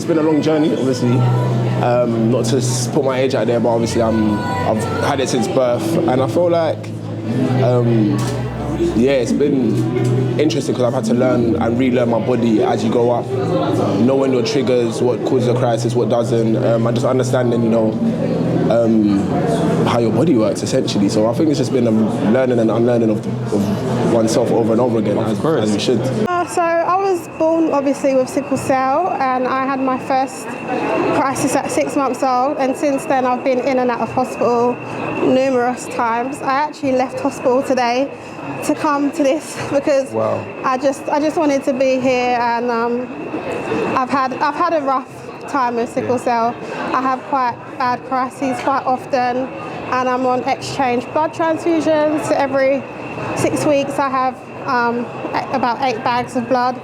been a long journey, obviously. Not to put my age out there, but obviously I've had it since birth, and I feel like it's been interesting because I've had to learn and relearn my body as you go up, knowing your triggers, what causes a crisis, what doesn't, and just understanding, how your body works essentially. So I think it's just been a learning and unlearning of oneself over and over again, as you should. So I was born obviously with sickle cell, and I had my first crisis at 6 months old, and since then I've been in and out of hospital numerous times. I actually left hospital today to come to this because I just wanted to be here, and I've had a rough time with sickle cell. I have quite bad crises quite often, and I'm on exchange blood transfusions. Every 6 weeks I have about 8 bags of blood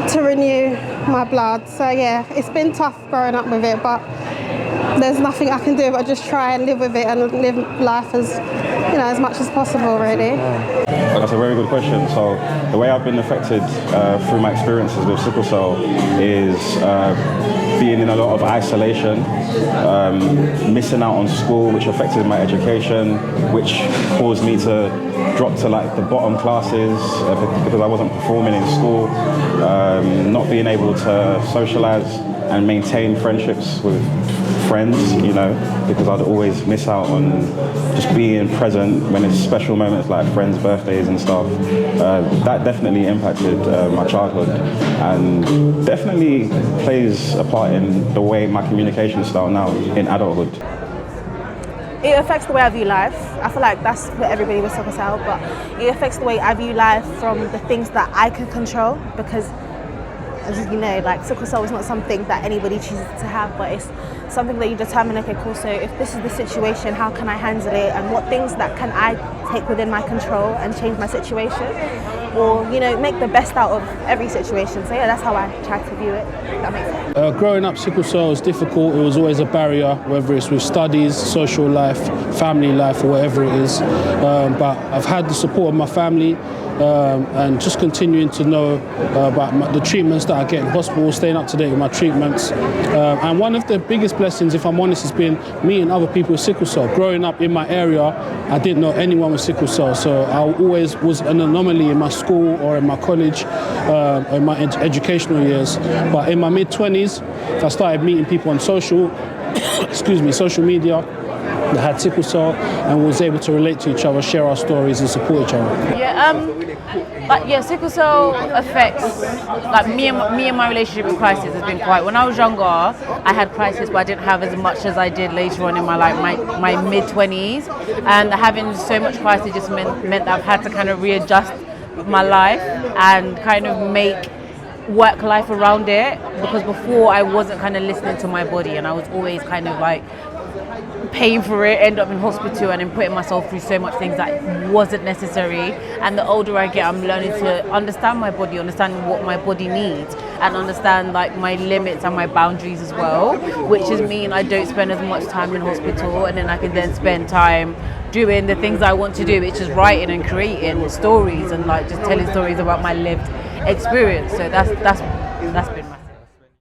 to renew my blood. So yeah, it's been tough growing up with it, but there's nothing I can do but just try and live with it and live life as much as possible, really. That's a very good question. So the way I've been affected through my experiences with sickle cell is being in a lot of isolation, missing out on school, which affected my education, which caused me to drop to like the bottom classes because I wasn't performing in school, not being able to socialize and maintain friendships with friends, because I'd always miss out on just being present when it's special moments like friends' birthdays and stuff. That definitely impacted my childhood and definitely plays a part in the way my communication style now in adulthood. It affects the way I view life. I feel like that's for everybody with sickle cell, but it affects the way I view life from the things that I can control, because as you know, like sickle cell is not something that anybody chooses to have, but it's something that you determine, okay, cool, so if this is the situation, how can I handle it, and what things that can I take within my control and change my situation, or make the best out of every situation. So yeah, that's how I try to view it, if that makes sense. Growing up, sickle cell was difficult. It was always a barrier, whether it's with studies, social life, family life, or whatever it is. But I've had the support of my family, and just continuing to know about the treatments that I get in hospital, staying up to date with my treatments. And one of the biggest blessings, if I'm honest, has been meeting other people with sickle cell. Growing up in my area, I didn't know anyone with sickle cell, so I always was an anomaly in my school or in my college, in my educational years. But in my mid-20s, I started meeting people on social media that had sickle cell and was able to relate to each other, share our stories and support each other. Sickle cell affects me and my relationship with crisis has been quite. When I was younger, I had crisis, but I didn't have as much as I did later on in my mid-20s, and having so much crisis just meant that I've had to kind of readjust my life and kind of make work life around it, because before I wasn't kind of listening to my body, and I was always kind of like paying for it, end up in hospital, and then putting myself through so much things that wasn't necessary. And the older I get, I'm learning to understand my body, understand what my body needs, and understand like my limits and my boundaries as well, which is mean I don't spend as much time in hospital, and then I can then spend time doing the things I want to do, which is writing and creating stories and like just telling stories about my lived experience. So that's been